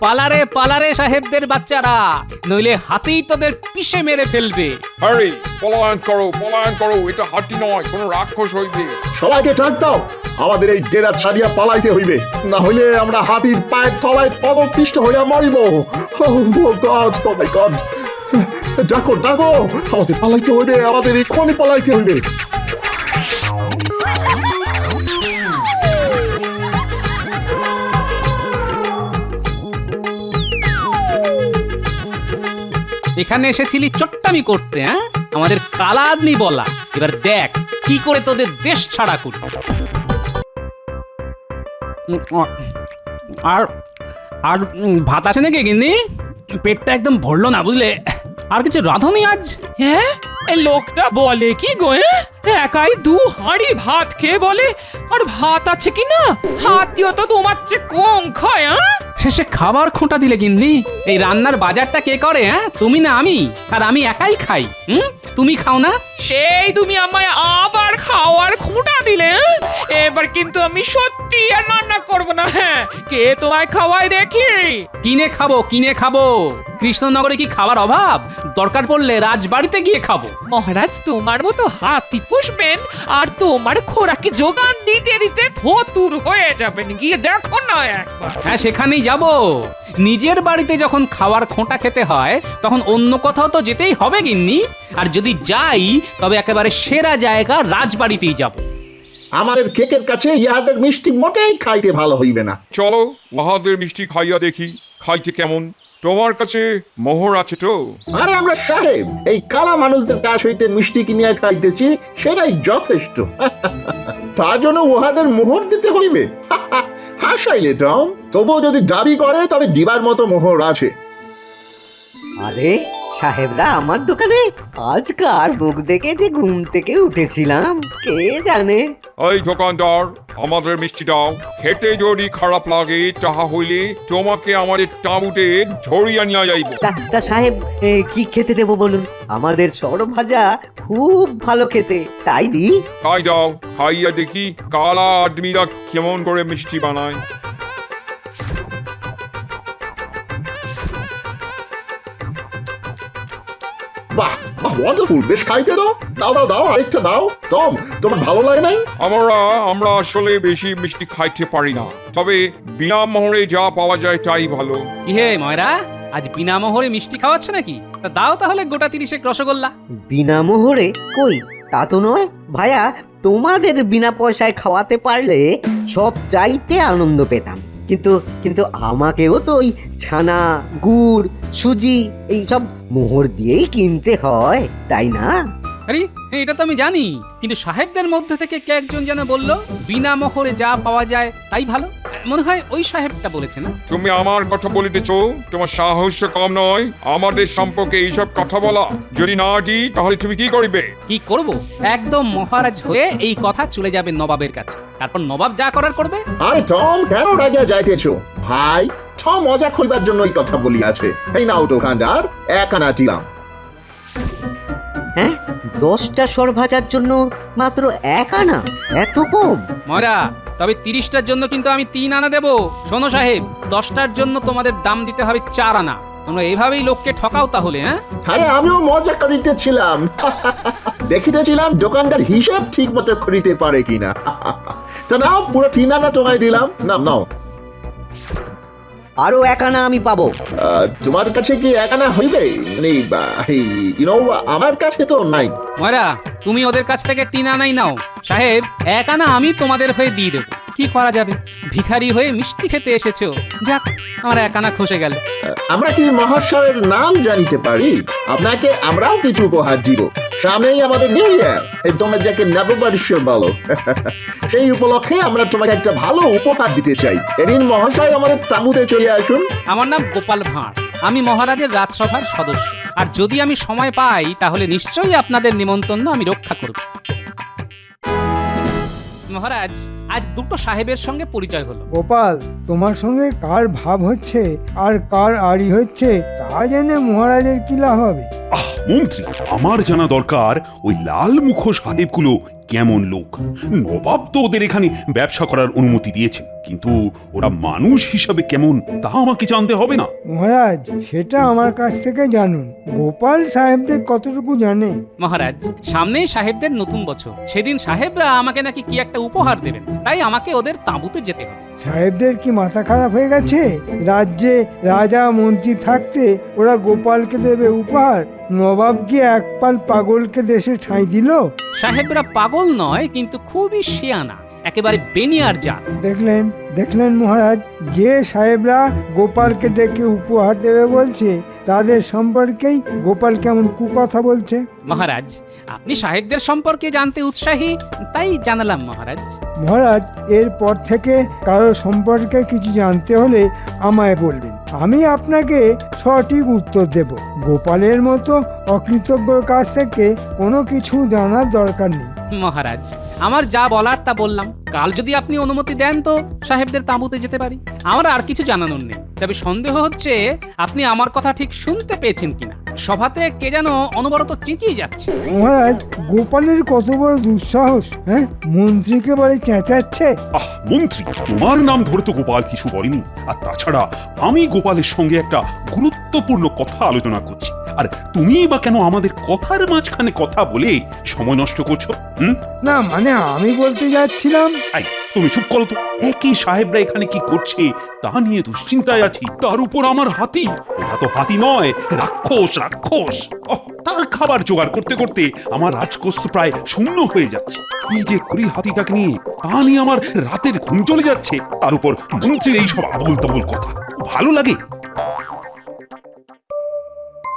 পালারে সাহেবদের বাচ্চারা, নইলে হাতেই তোদের পিষে মেরে ফেলবে। আরে পলায়ন করো, এটা হাতি নয়, কোনো রাক্ষস হইবে। সবাইকে ডাক দাও, আমাদের এই ডেরা ছাড়িয়া পালাইতে হইবে, না হইলে আমরা হাতির পায়ের তলায় পদপিষ্ট হইয়া মরিব। গড, ডাকো আমাদের পালাইতে হইবে, আমাদের এক্ষুনি পালাইতে হইবে। এখানে এসেছিলি চট্টামি করতে, হ্যাঁ? আমাদের কালা আদমি বলা, এবার দেখ কি করে তোদের দেশ ছাড়া করি। আর আর ভাত আছে নাকি গিন্নি? পেটটা একদম ভরলো না, বুঝলে? আর কিছু রাঁধুনি আজ? হ্যাঁ, এই লোকটা বলে কি গো? একাই 2 হাঁড়ি ভাত খেয়ে বলে আর ভাত আছে কি না? হাত দিও তো তোমার চেয়ে কম খায়। শেষে খাবার খোঁটা দিলে গিন্নি। এই রান্নার বাজারটা কে করে, হ্যাঁ? তুমি না আমি? আর আমি একাই খাই, তুমি খাও না? সেই তুমি আমায় আবার খাওয়ার খোঁটা দিলে। এবার কিন্তু আমি সত্যি আর রান্না করবো না। হ্যাঁ, কে তোমায় খাওয়ায় দেখি? কিনে খাবো। কৃষ্ণনগরে কি খাবার অভাব? দরকার পড়লে রাজবাড়িতে গিয়ে খাবো। মহারাজ তোমার মতো হাতি পুষবেন আর তোমার খোরাকি যোগান দিতে দিতে ফতুর হয়ে যাবেন। গিয়ে দেখো না একবার। হ্যাঁ, সেখানেই যাব। নিজের বাড়িতে যখন খাওয়ার খোঁটা খেতে হয় তখন অন্য কোথাও তো যেতেই হবে গিন্নি। আর যদি যাই তবে একেবারে সেরা জায়গা রাজবাড়িতেই যাব। আমাদের কেকের কাছে ইহাদের মিষ্টি মোটেই খাইতে ভালো হইবে না। চলো মহাদের মিষ্টি খাইয়া দেখি খাইতে কেমন। তোমার কাছে মোহর আছে তো? আরে আমরা সাহেব এই কালা মানুষদের কাছ হইতে মিষ্টি কিনিয়া খাইতেছি, সেটাই যথেষ্ট। তার জন্য উহাদের মোহর দিতে হইবে? হাসাইলে টম, তবুও যদি দাবি করে তবে দিবার মতো মোহর আছে। আরে সাহেবরা আমার দোকানে আজকাল মুখ দেখে যে ঘুম থেকে উঠেছিলাম কে জানে। এই দোকানদার, আমাদের মিষ্টি দাও। খেতে যদি খারাপ লাগে তাহা হইলে তোমাকে আমাদের তাঁবুতে ঝরিয়া নিয়ে যাইব। তা সাহেব কি খেতে দেবো বলুন? আমাদের সরভাজা খুব ভালো খেতে, তাই দি। তাই দাও, খাইয়া দেখি কালা আদমিরা কেমন করে মিষ্টি বানায়। বাহ, ওয়ান্ডারফুল, বেশ খাইতে দাও, আরেকটা দাও। টম, তোমার ভালো লাগে নাই? আমরা আসলে বেশি মিষ্টি খাইতে পারি না, তবে বিনা মোহরে যা পাওয়া যায় তাই ভালো। ইহে ময়রা, আজ বিনা মোহরে মিষ্টি খাওয়াচ্ছ নাকি? তা দাও তাহলে গোটা 30 রসগোল্লা। বিনা মোহরে? কই, তা তো নয় ভাইয়া, তোমাদের বিনা পয়সায় খাওয়াতে পারলে সব চাইতে আনন্দ পেতাম। কিন্তু কিন্তু আমাকেও তো ওই ছানা, গুড়, সুজি এইসব মোহর দিয়েই কিনতে হয়, তাই না? আরে এটা তো আমি জানি, কিন্তু সাহেবদের মধ্যে থেকে কে একজন যেন বললো বিনা মোহরে যা পাওয়া যায় তাই ভালো। মনে হয় ওই সাহেবটা বলেছে না? তুমি আমার কথা বলিতেছ? তোমার সাহস কম নয় আমাদের সম্পর্কে এইসব কথা বলা। যদি না দিই তাহলে তুমি কি করিবে? কি করব? একদম মহারাজ হয়ে এই কথা চলে যাবে নবাবের কাছে, তারপর নবাব যা করার করবে। আরে টম, কেন রাগিয়া যাইতেছো ভাই? মজা করিবার জন্য এই কথা বলিয়াছে। এই নাও দোকানদার, 1 আনা দিলাম। হ্যাঁ, 10টা সরভাজার জন্য মাত্র 1 আনা? এত কম? ময়রা, তবে 30টার জন্য কিন্তু আমি 3 আনা দেবো। শোনো সাহেব, 10টার জন্য তোমাদের দাম দিতে হবে 4 আনা। তোমরা এইভাবেই লোককে ঠকাও তাহলে? হ্যাঁ, আরে আমিও মজা করিতেছিলাম, দেখিতেছিলাম দোকানদার হিসাব ঠিক মতো করিতে পারে কিনা। তো নাও, পুরো 3 আনা তোমায় দিলাম। নাও। আরো 1 আনা আমি পাবো? তোমার কাছে কি 1 আনা হইবে? আমার কাছে তো নাই। ময়রা, তুমি ওদের কাছ থেকে 3 আনাই নাও। সাহেব, 1 আনা আমি তোমাদের হয়ে দিয়ে দেবো। কি করা যাবে, ভিখারি হয়ে মিষ্টি খেতে এসেছো। যাক, আমার 1 আনা খসে গেল। আমরা কি মহাশয়ের নাম জানিতে পারি? আপনাকে আমরাও কিছু উপহার দিব। সামনেই আমাদের নিউ ইয়ার, তোমরা যাকে নববর্ষ বলো। সেই উপলক্ষে আমরা তোমাকে একটা ভালো উপহার দিতে চাই। এদিন মহাশয় আমাদের তাঁবুতে চলে আসুন। আমার নাম গোপাল ভাঁড়, আমি মহারাজের রাজসভার সদস্য। আর যদি আমি সময় পাই তাহলে নিশ্চয়ই আপনাদের নিমন্ত্রণ আমি রক্ষা করব। মহারাজ, আজ 2টো সাহেবের সঙ্গে পরিচয় হলো। গোপাল, তোমার সঙ্গে কার ভাব হচ্ছে আর কার আড়ি হচ্ছে তা জেনে মহারাজের কি লাভ হবে? মন্ত্রী, আমার জানা দরকার ওই লাল মুখো সাহেবগুলো কেমন লোক। নবাব তো ওদের এখানে ব্যবসা করার অনুমতি দিয়েছেন, কিন্তু ওরা মানুষ হিসাবে কেমন তা আমাকে জানতে হবে না? মহারাজ সেটা আমার কাছ থেকে জানুন। গোপাল সাহেবদের কতটুকু জানে? মহারাজ, সামনেই সাহেবদের নতুন বছর, সেদিন সাহেবরা আমাকে নাকি কি একটা উপহার দেবেন, তাই আমাকে ওদের তাঁবুতে যেতে হবে। সাহেবদের কি মাথা খারাপ হয়ে গেছে? রাজ্যে রাজা মন্ত্রী থাকতে ওরা গোপালকে দেবে উপহার? নবাব কি এক পাল পাগলকে দেশে ঠাঁই দিল? সাহেবরা পাগল নয়, কিন্তু খুবই শিয়ানা, একেবারে বেনিয়ার জাত। দেখলেন দেখলেন মহারাজ, যে সাহেবরা গোপালকে ডেকে উপহার দেবে বলছে তাদের সম্পর্কেই গোপাল কেমন কুকথা বলছে। মহারাজ, আপনি সাহেবদের সম্পর্কে জানতে উৎসাহী, তাই জানালাম মহারাজ। মহারাজ, এরপর থেকে কারো সম্পর্কে কিছু জানতে হলে আমায় বলবেন, আমি আপনাকে সঠিক উত্তর দেব। গোপালের মতো অকৃতজ্ঞর কাছ থেকে কোনো কিছু জানার দরকার নেই। মহারাজ, আমার যা বলার তা বললাম। কাল যদি আপনি অনুমতি দেন তো সাহেবদের তাঁবুতে যেতে পারি। আমার আর কিছু জানানোর নেই, তবে সন্দেহ হচ্ছে আপনি আমার কথা ঠিক শুনতে পেয়েছেন কিনা। সভাতে কে যেন অনবরত চেঁচিয়ে যাচ্ছে। মহারাজ, গোপালের কত বড় দুঃসাহস! হ্যাঁ, মন্ত্রীকে বলে চেঁচাচ্ছে। মন্ত্রী, তোমার নাম ধরে তো গোপাল কিছু বলেনি। আর তাছাড়া আমি গোপালের সঙ্গে একটা গুরুত্বপূর্ণ কথা আলোচনা করছি, আর তুমি বা কেন আমাদের কথার মাঝখানে কথা বলে সময় নষ্ট করছো? না মানে আমি বলতে যাচ্ছিলাম। আই, তুমি চুপ করো তো। একই সাহেবরা এখানে কি করছে তা নিয়ে দুশ্চিন্তায় আছি, তার উপর আমার হাতি। ওরা তো হাতি নয়, রাক্ষস রাক্ষস। তার খাবার জোগাড় করতে করতে আমার রাজকোষ প্রায় শূন্য হয়ে যাচ্ছে। কি যে করি হাতিটাকে নিয়ে, তা নিয়ে আমার রাতের ঘুম চলে যাচ্ছে। তার উপর মন্ত্রীর এইসব আবল তাবল কথা ভালো লাগে?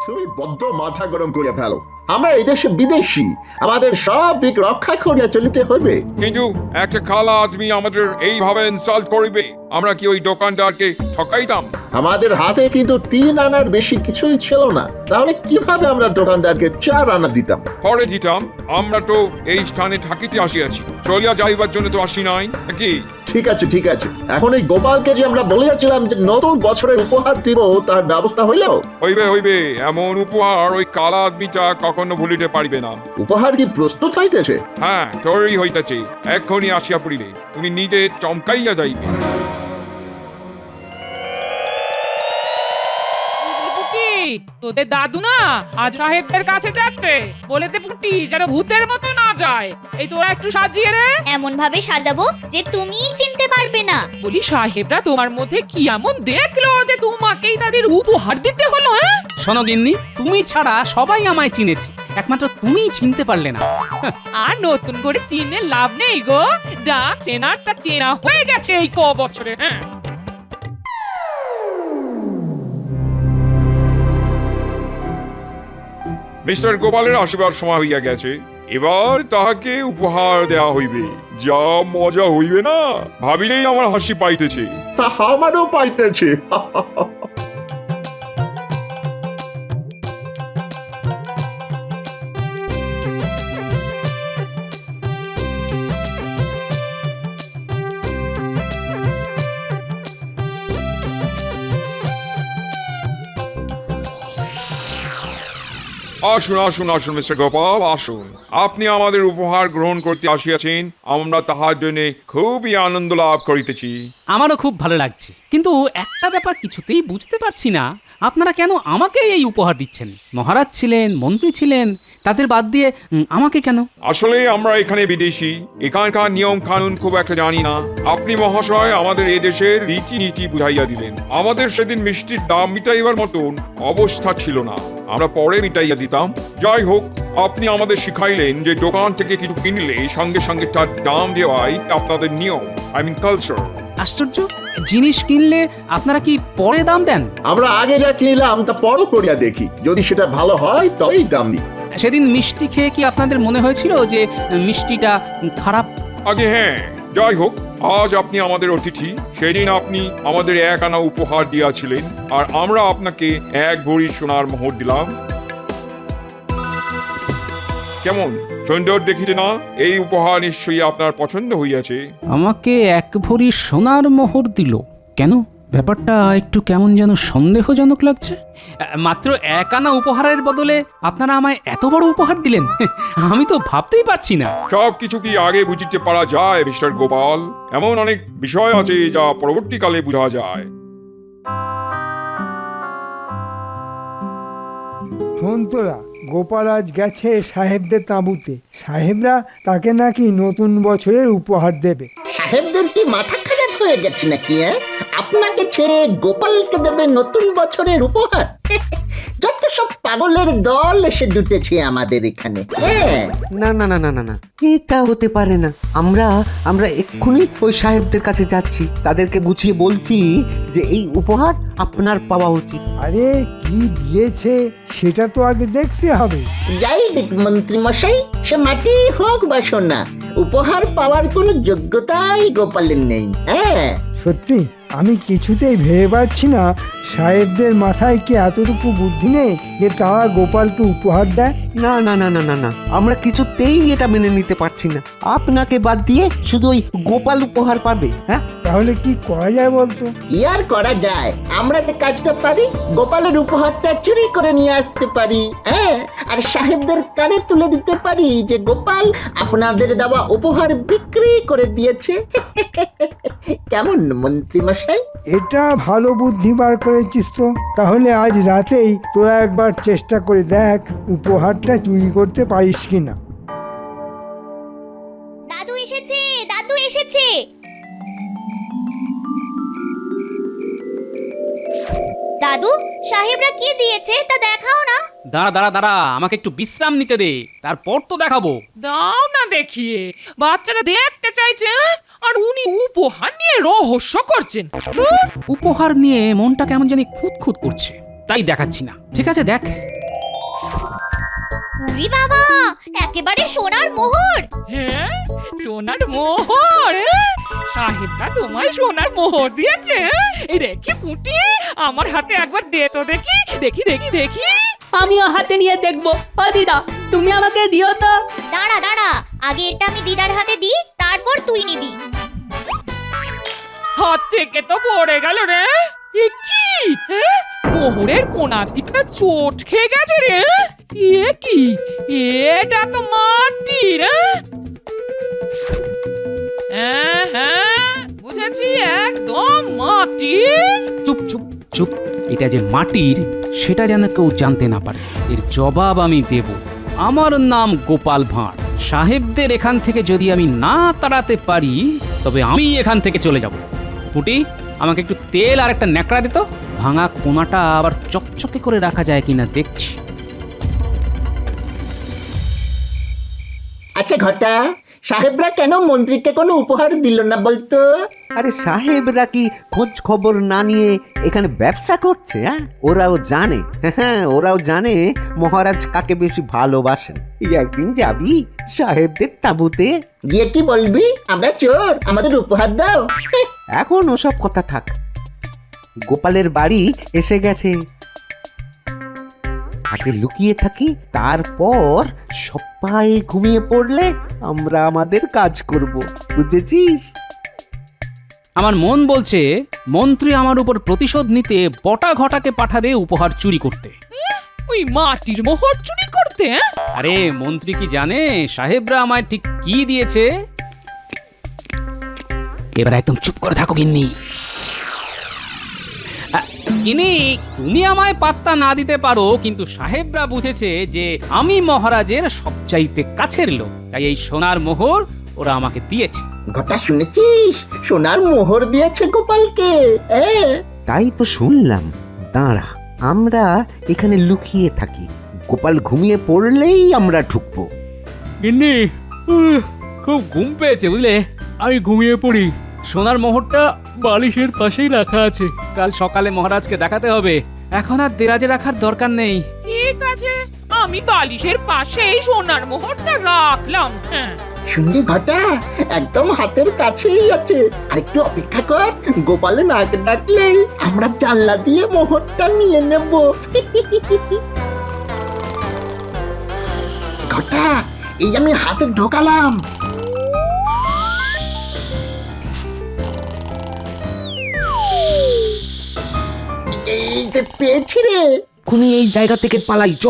তুমি বড্ড মাথা গরম করে ফেলো। আমরা এই দেশে বিদেশি, আমাদের সব দিক রক্ষা করিয়া চলিতে হবে। কিন্তু একটা কালা আদমি আমাদের এইভাবে ইনসাল্ট করিবে, আমরা কি ওই দোকানদারকে ঠকাইতাম? আমাদের হাতে কিন্তু 3 আনার বেশি কিছুই ছিল না, তাহলে কিভাবে আমরা দোকানদারকে 4 আনা দিতাম? পরে দিতাম। আমরা তো এই স্থানে থাকিতে আসিয়াছি, চলিয়া যাইবার জন্য তো আসি নাই নাকি? ঠিক আছে ঠিক আছে, এখন এই গোপালকে যে আমরা বলিয়াছিলাম যে নতুন বছরের উপহার দিব, তার ব্যবস্থা হইল? হইবে হইবে, এমন উপহার ওই কালা আদমিটা কখনো ভুলিতে পারিবে না। উপহার কি প্রস্তুত হইতেছে? হ্যাঁ, তৈরি হইতেছে, এক্ষুনি আসিয়া পড়িলে তুমি নিজে চমকাইয়া যাইবে। তোদের দাদু না আজ সাহেবদের কাছে যাচ্ছে, বলেতে পুটি যেন ভূতের মতো না যায়। এই তোরা একটু সাজিয়ে রে। এমন ভাবে সাজাবো যে তুমিই চিনতে পারবে না। বলি সাহেবরা তোমার মধ্যে কি এমন দেখলো যে তোমাকেই তাদের উপহার দিতে হলো? হ্যাঁ, শোনো গিন্নি, তুমি ছাড়া সবাই আমায় চিনেছে, একমাত্র তুমিই চিনতে পারলে না। আর নতুন করে চিনে লাভ নেই গো, যা চেনার তা চেনা হয়ে গেছে এই ক বছরে। হ্যাঁ, মিস্টার গোপালের আসিবার সময় হইয়া গেছে, এবার তাহাকে উপহার দেওয়া হইবে। যা মজা হইবে না, ভাবিলেই আমার হাসি পাইতেছে। তা আমারও পাইতেছে। আসুন আসুন আসুন মিস্টার গোপাল, আসুন। আপনি আমাদের উপহার গ্রহণ করতে আসিয়াছেন, আমরা তাহার জন্য খুবই আনন্দ লাভ করিতেছি। আমারও খুব ভালো লাগছে, কিন্তু একটা ব্যাপার কিছুতেই বুঝতে পারছি না, আপনারা কেন আমাকে এই উপহার দিচ্ছেন? মহারাজ ছিলেন, মন্ত্রী ছিলেন, তাদের বাদ দিয়ে আমাকে কেন? আসলে আমরা এখানে বিদেশি, এখানকার নিয়ম কানুন খুব একটা জানি না। আপনি মহাশয় আমাদের এদেশের রীতিনীতি বুঝাইয়া দিলেন। আমাদের সেদিন মিষ্টির দাম মিটাইবার মতন অবস্থা ছিল না, আমরা পরে মিটাইয়া দিতাম। যাই হোক, আপনি আমাদের শিখাইলেন যে দোকান থেকে কিছু কিনলে সঙ্গে সঙ্গে তার দাম দেওয়াই আপনাদের নিয়ম, আই মিন কালচার। আশ্চর্য, জিনিস কিনলে আপনারা কি পরে দাম দেন? আমরা আগে যা কিনলাম তা পরও করিয়া দেখি, যদি সেটা ভালো হয় তবেই দাম দিই। সেদিন মিষ্টি খেয়ে কি আপনাদের মনে হয়েছিল যে মিষ্টিটা খারাপ? আগে হ্যাঁ, যাই হোক, আজ আপনি আমাদের অতিথি। সেদিন আপনি আমাদের 1 আনা উপহার দিয়াছিলেন, আর আমরা আপনাকে 1 ভরি সোনার মোহর দিলাম। কেমন সুন্দর দেখিতে না? এই উপহার নিশ্চয়ই আপনার পছন্দ হইয়াছে। আমাকে 1 ভরি সোনার মোহর দিল কেন? ব্যাপারটা একটু কেমন যেন সন্দেহজনক লাগছে। মাত্র 1 আনা উপহারের বদলে আপনারা আমায় এত বড় উপহার দিলেন, আমি তো ভাবতেই পারছি না। সব কিছু কি আগে বুঝতে পারা যায় মিস্টার গোপাল? এমন অনেক বিষয় আছে যা পরবর্তীকালে বোঝা যায়। শোন তোরা, গোপাল আজ গেছে সাহেবদের তাঁবুতে। সাহেবরা তাকে নাকি নতুন বছরের উপহার দেবে। সাহেবদের কি মাথা খারাপ হয়ে গেছে নাকি? আপনাকে ছেড়ে গোপালকে দেবে নতুন বছরের উপহার? যত সব পাগলের দল এসে জুটেছে আমাদের এখানে। হ্যাঁ, না না না না না না, এটা হতে পারে না। আমরা এক্ষুনি ওই সাহেবদের কাছে যাচ্ছি, তাদেরকে বুঝিয়ে বলছি যে এই উপহার আপনার পাওয়া উচিত। আরে কি দিয়েছে সেটা তো আগে দেখতে হবে। যাই দেখ মন্ত্রী মশাই, সে মাটি হোক বা সোনা, উপহার পাওয়ার কোনো যোগ্যতাই গোপালের নেই। হ্যাঁ, সত্যি আমি কিছুতেই ভেবে পাচ্ছি না সাহেবদের মাথায় কি এতটুকু বুদ্ধি নেই যে তারা গোপালকে উপহার দেয়। না না না না না না, আমরা কিছুতেই এটা মেনে নিতে পারছি না। আপনাকে বাদ দিয়ে শুধু ওই গোপাল উপহার পাবে। হ্যাঁ, তাহলে কি করা যায় বলতো? কি আর করা যায়? আমরা যে কাজটা পারি, গোপালের উপহারটা চুরি করে নিয়ে আসতে পারি। হ্যাঁ, আর সাহেবদের কানে তুলে দিতে পারি যে গোপাল আপনাদের দেওয়া উপহার বিক্রি করে দিয়েছে। কেমন মন্ত্রী মশাই? এটা ভালো বুদ্ধি বার করেছিস তো। তাহলে আজ রাতেই তোরা একবার চেষ্টা করে দেখ উপহারটা চুরি করতে পারিস কিনা। দাদু এসেছে, দাদু এসেছে। দাদু, সাহেবরা কি দিয়েছে তা দেখাও না। দাঁড়া, আমাকে একটু বিশ্রাম নিতে দে, তারপর তো দেখাবো। দাও না দেখিয়ে, বাচ্চারা দেখতে চাইছে, আর উনি উপহার নিয়ে রহস্য করছেন। ধুর। উপহার নিয়ে মনটা কেমন জানি খুঁতখুত করছে, তাই দেখাচ্ছি না। ঠিক আছে, দেখ। উরি বাবা, একেবারে সোনার মোহর। হ্যাঁ, সোনার মোহর। সাহেবরা তোমায় সোনার মোহর দিয়েছে? এই দেখি পুঁটি, আমার হাতে একবার দে তো দেখি। দেখি দেখি দেখি। আমিও হাতে নিয়ে দেখবো। ও দিদা, তুমি আমাকে দিও তো। দাঁড়া, আগে এটা আমি দিদার হাতে দিই, তারপর তুই নিবি। হাত থেকে তো পড়ে গেল রে। এ কি? মোহরের কোনার দিকটা চোট খেয়ে গেছে রে। এ কি? এটা তো মাটির। হ্যাঁ, বুঝেছি, একদম মাটির। চুপ চুপ চুপ, এটা যে মাটির সেটা যেন কেউ জানতে না পারে। এর জবাব আমি দেব। আমার নাম গোপাল ভাঁড়। সাহেবদের এখান থেকে যদি আমি না তাড়াতে পারি, তবে আমি এখান থেকে চলে যাব। পুটি, আমাকে একটু তেল আর একটা ন্যাকড়া দিত। ভাঙা কোনাটা আবার চকচকে করে রাখা যায় কিনা দেখছি। আচ্ছা ঘটা, সাহেবরা কেন মন্ত্রীকে কোনো উপহার দিল না বলতো? আরে সাহেবরা কি খোঁজ খবর না নিয়ে এখানে ব্যবসা করছে? হ্যাঁ, ওরাও জানে মহারাজ কাকে বেশি ভালোবাসেন। এই একদিন যাবি সাহেবদের তাঁবুতে, গিয়ে কি বলবি? আমরা চোর, আমাদের উপহার দাও। এখন ওসব কথা থাক। গোপালের বাড়ি এসে গেছে, আগে লুকিয়ে থাকি, তারপর সবাই ঘুমিয়ে পড়লে আমরা আমাদের কাজ করব, বুঝেছিস? আমার মন বলছে মন্ত্রী আমার উপর প্রতিশোধ নিতে বটা ঘটাকে পাঠাবে উপহার চুরি করতে। ওই মাটির মোহর চুরি করতে? আরে মন্ত্রী কি জানে সাহেবরা আমায় ঠিক কি দিয়েছে? এবার একদম চুপ করে থাকো গিন্নি। গিন্নি, তুমি আমায় পাত্তা না দিতে পারো, কিন্তু সাহেবরা বুঝেছে যে আমি মহারাজের সবচাইতে কাছের লোক, তাই এই সোনার মোহর ওরা আমাকে দিয়েছে। ঘটা, শুনেছিস? সোনার মোহর দিয়েছে গোপালকে। তাই তো শুনলাম। দাঁড়া, আমরা এখানে লুকিয়ে থাকি, গোপাল ঘুমিয়ে পড়লেই আমরা ঢুকবো। গিন্নি, খুব ঘুম পেয়েছে বুঝলে, আমি ঘুমিয়ে পড়ি। সোনার মোহরটা বালিশের পাশেই রাখা আছে, কাল সকালে মহারাজকে দেখাতে হবে। এখন আর দেরাজে রাখার দরকার নেই। ঠিক আছে, আমি বালিশের পাশেই সোনার মোহরটা রাখলাম। হ্যাঁ, শুনলি ঘটা, একদম হাতের কাছেই আছে। আর একটু অপেক্ষা কর, গোপালে নাক ডাকলেই আমরা জানলা দিয়ে মোহরটা নিয়ে নেব। ঘটা, এই আমি হাতে ঢোকালাম। পেয়েছি রে। খুনি এই জায়গা থেকে পালাই চ।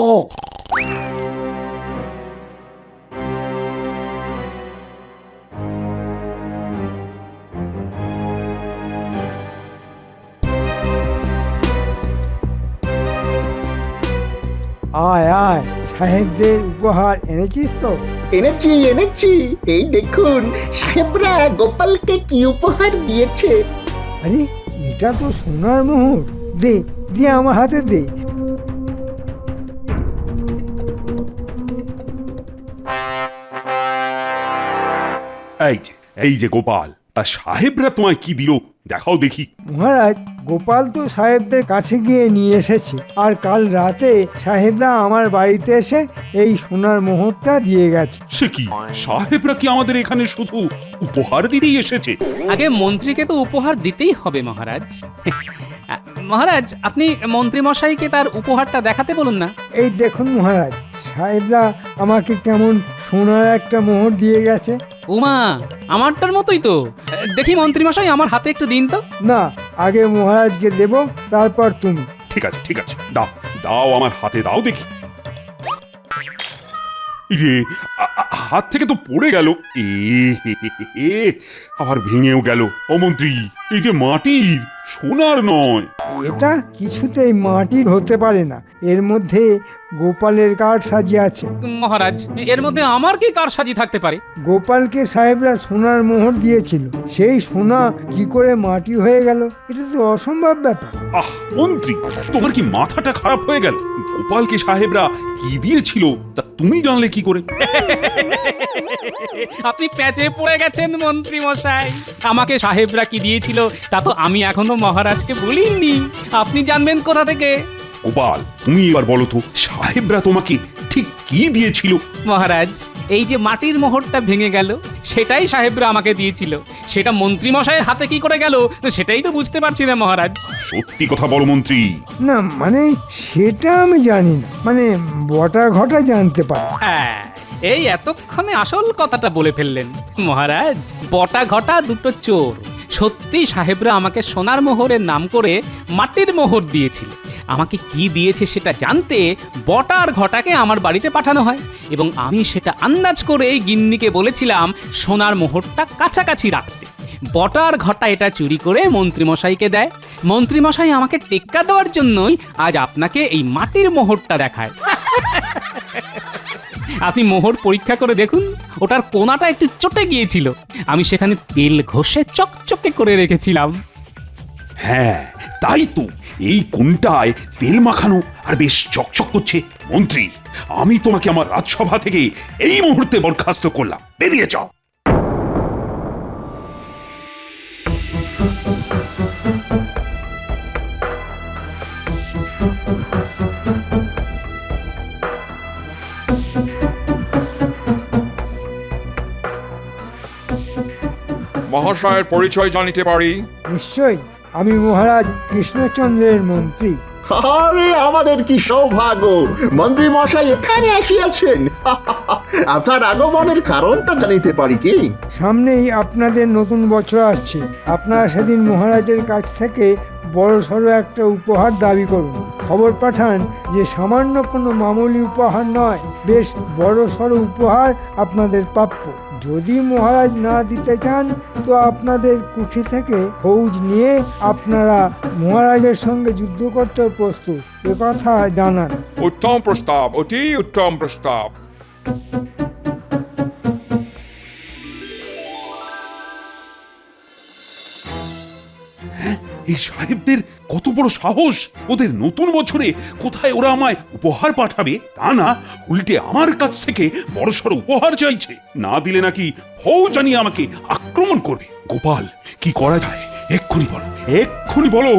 আয় আয়, সাহেবদের উপহার এনেছিস তো? এনেছি এনেছি, এই দেখুন সাহেবরা গোপালকে কি উপহার দিয়েছে। আরে এটা তো সোনার মোহর। দে দে, আমার হাতে দে। এই যে গোপাল, তা সাহেবরা তোমায় কি দিল দেখাও দেখি। মহারাজ, গোপাল তো সাহেবদের কাছে গিয়ে নিয়ে এসেছে, আর কাল রাতে সাহেবরা আমার বাড়িতে এসে এই সোনার মোহরটা দিয়ে গেছে। সে কি, সাহেবরা কি আমাদের এখানে শুধু উপহার দিতেই এসেছে? আগে মন্ত্রীকে তো উপহার দিতেই হবে মহারাজ। মহারাজ, আপনি মন্ত্রী মশাইকে তার উপহারটা দেখাতে বলুন না। এই দেখুন মহারাজ, সাহেবরা আমাকে কেমন সোনার একটা মোহর দিয়ে গেছে। উমা, আমারটার মতোই তো। দেখি মন্ত্রী মশাই, আমার হাতে একটু দিন তো। না, আগে মহারাজকে দেব, তারপর তুমি। ঠিক আছে ঠিক আছে, দাও দাও, আমার হাতে দাও দেখি। ইরে, হাত থেকে তো পড়ে গেল। আবার ভেঙেও গেল। ও মন্ত্রী, এই যে মাটির, সোনার নয়। এটা কিছুতেই মাটির হতে পারে না, এর মধ্যে গোপালের কারসাজি আছে। মহারাজ, এর মধ্যে আমার কি কারসাজি থাকতে পারে? গোপালকে সাহেবরা সোনার মোহর দিয়েছিল, সেই সোনা কি করে মাটি হয়ে গেল? এটা তো অসম্ভব ব্যাপার। আহ মন্ত্রী, তোমার কি মাথাটা খারাপ হয়ে গেল? গোপালকে সাহেবরা কি দিয়েছিল তা তুমি জানলে কি করে? আপনি প্যাচে পড়ে গেছেন মন্ত্রী মশাই। আমাকে সাহেবরা কি দিয়েছিল তা তো আমি এখনো মহারাজকে বলিনি। আপনি জানবেন কোথা থেকে? গোপাল, তুমি এবার বলো তো, সাহেবরা তোমাকে ঠিক কি দিয়েছিল? মহারাজ, এই যে মাটির মোহরটা ভেঙে গেল, সেটাই সাহেবরা আমাকে দিয়েছিল। সেটা মন্ত্রী মশাইয়ের হাতে কি করে গেল সেটাই তো বুঝতে পারছি না মহারাজ। সত্যি কথা বলো মন্ত্রী। না মানে সেটা আমি জানি না, মানে বটা ঘটা জানতে পারি। হ্যাঁ, এই এতক্ষণে আসল কথাটা বলে ফেললেন মহারাজ। বটা ঘটা দুটো চোর। সত্যি সাহেবরা আমাকে সোনার মোহরের নাম করে মাটির মোহর দিয়েছিল। আমাকে কি দিয়েছে সেটা জানতে বটার ঘটাকে আমার বাড়িতে পাঠানো হয়, এবং আমি সেটা আন্দাজ করে এই গিন্নিকে বলেছিলাম সোনার মোহরটা কাছাকাছি রাখতে। বটার ঘটা এটা চুরি করে মন্ত্রীমশাইকে দেয়। মন্ত্রীমশাই আমাকে টেক্কা দেওয়ার জন্যই আজ আপনাকে এই মাটির মোহরটা দেখায়। আপনি মোহর পরীক্ষা করে দেখুন, ওটার কোনাটা একটু চটে গিয়েছিল। আমি সেখানে তেল ঘষে চকচকে করে রেখেছিলাম। হ্যাঁ তাই তো, এই কোনটায় তেল মাখানো আর বেশ চকচক করছে। মন্ত্রী, আমি তোমাকে আমার রাজসভা থেকে এই মুহূর্তে বরখাস্ত করলাম, বেরিয়ে যাও। মহাশয়ের পরিচয় জানিতে পারি? নিশ্চয়ই, আমি মহারাজ কৃষ্ণচন্দ্রের মন্ত্রী। আরে আমাদের কি সৌভাগ্য, মন্ত্রী মশাই এখানে আসিয়াছেন। আপনার আগমনের কারণটা জানিতে পারি কি? সামনেই আপনাদের নতুন বছর আসছে। আপনারা সেদিন মহারাজের কাছ থেকে বড় সড়ো একটা উপহার দাবি করুন। খবর পাঠান যে সামান্য কোনো মামুলি উপহার নয়, বেশ বড় সড়ো উপহার আপনাদের প্রাপ্য। যদি মহারাজ না দিতে চান তো আপনাদের কুঠি থেকে ফৌজ নিয়ে আপনারা মহারাজের সঙ্গে যুদ্ধ করতে প্রস্তুত, একথা জানান। উত্তম প্রস্তাব, অতি উত্তম প্রস্তাব। এই সাহেবদের কত বড় সাহস! ওদের নতুন বছরে কোথায় ওরা আমায় উপহার পাঠাবে তা না, উল্টে আমার কাছ থেকে বড়সড় উপহার চাইছে। না দিলে নাকি ফৌজ আনিয়ে আমাকে আক্রমণ করবে। গোপাল, কি করা যায় এক্ষুনি বলো, এক্ষুনি বলো,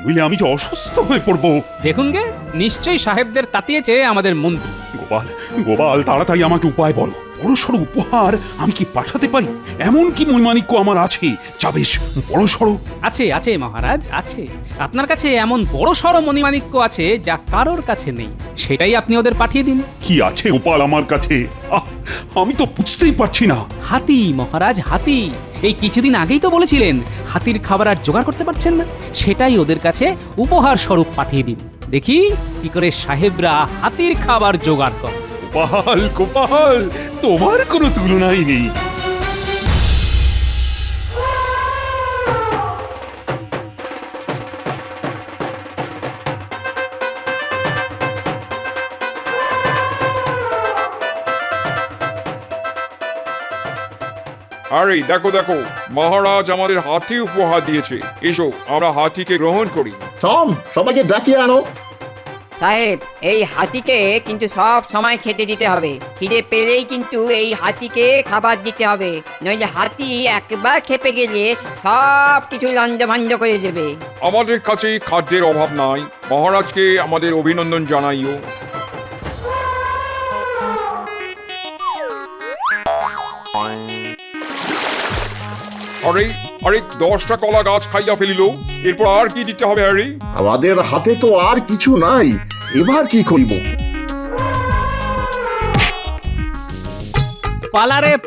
নইলে আমি যে অসুস্থ হয়ে পড়বো। দেখুন গে, নিশ্চয়ই সাহেবদের তাতিয়েছে আমাদের মন্ত্রী। গোপাল, গোপাল, তাড়াতাড়ি আমাকে উপায় বলো। বড়সড় উপহার আমি কি পাঠাতে পারি? এমন কি মণিমাণিক্য আমার আছে যা বেশ বড়সড়? আছে আছে মহারাজ, আছে। আপনার কাছে এমন বড় সড় মণিমাণিক্য আছে যা কারোর কাছে নেই। সেটাই আপনি ওদের পাঠিয়ে দিন। কি আছে গোপাল আমার কাছে? আমি তো বুঝতেই পারছি না। হাতি মহারাজ, হাতি। এই কিছুদিন আগেই তো বলেছিলেন হাতির খাবার আর জোগাড় করতে পারছেন না, সেটাই ওদের কাছে উপহার স্বরূপ পাঠিয়ে দিন। দেখি কি করে সাহেবরা হাতির খাবার জোগাড় করে। গোপাল গোপাল, তোমার কোনো তুলনাই নেই। আরে দেখো দেখো, মহারাজ আমাদের হাতি উপহার দিয়েছে। এসো আমরা হাতিকে গ্রহণ করি। টম, সবাইকে ডাকিয়ে আনো। সাহেব, এই হাতিকে কিন্তু সব সময় খেতে দিতে হবে। খিদে পেলেই কিন্তু এই হাতিকে খাবার দিতে হবে, নইলে হাতি একবার খেপে গেলে সব কিছু লন্ডভন্ড করে দেবে। আমাদের কাছে খাদ্যের অভাব নাই, মহারাজকে আমাদের অভিনন্দন জানাইও। আরে আরে 10টা কলা গাছ খাইয়া ফেলিল, এরপর আর কি দিতে হবে হ্যারি? আমাদের হাতে তো আর কিছু নাই, এবার কি করিব?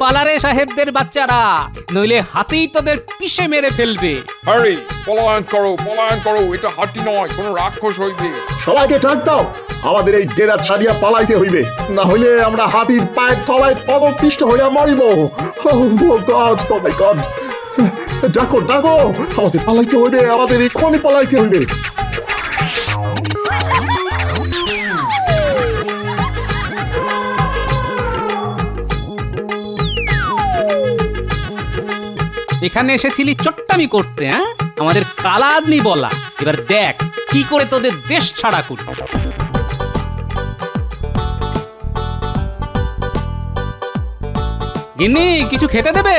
পালারে সাহেবদের বাচ্চারা, নইলে হাতেই তোদের পিষে মেরে ফেলবে। হ্যারি, পলায়ন করো, এটা হাতি নয়, কোনো রাক্ষস হইবে। সবাইকে ডাক দাও, আমাদের এই ডেরা ছাড়িয়া পালাইতে হইবে, না হইলে আমরা হাতির পায়ের তলায় পদপিষ্ট হইয়া মরিব। গড, ডাকো ডাকো, আমাদের পালাইতে হইবে, আমাদের এক্ষুনি পালাইতে হইবে। এখানে এসেছিলি চট্টামি করতে, হ্যাঁ? আমাদের কালা আদমি বলা, এবার দেখ কি করে তোদের দেশ ছাড়া করি। গিন্নি, কিছু খেতে দেবে?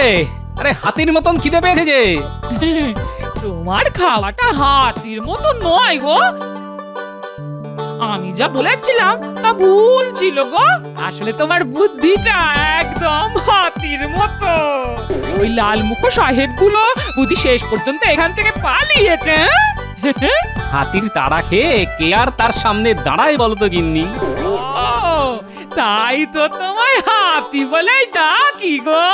আরে হাতির মতন খিদে পেয়েছে যে। তোমার খাওয়াটা হাতির মতো নয় গো, আমি যা বলেছিলাম তা ভুল ছিল গো। আসলে তোমার বুদ্ধিটা একদম হাতির মতো। ওই লালমুখ সাহেবগুলো বুঝি শেষ পর্যন্ত এখান থেকে পালিয়েছে। হাতির তাড়া খেয়ে কে আর তার সামনে দাঁড়ায় বলতো গিন্নি? ও, তাই তো তোমায় হাতি বলে ডাকি গো।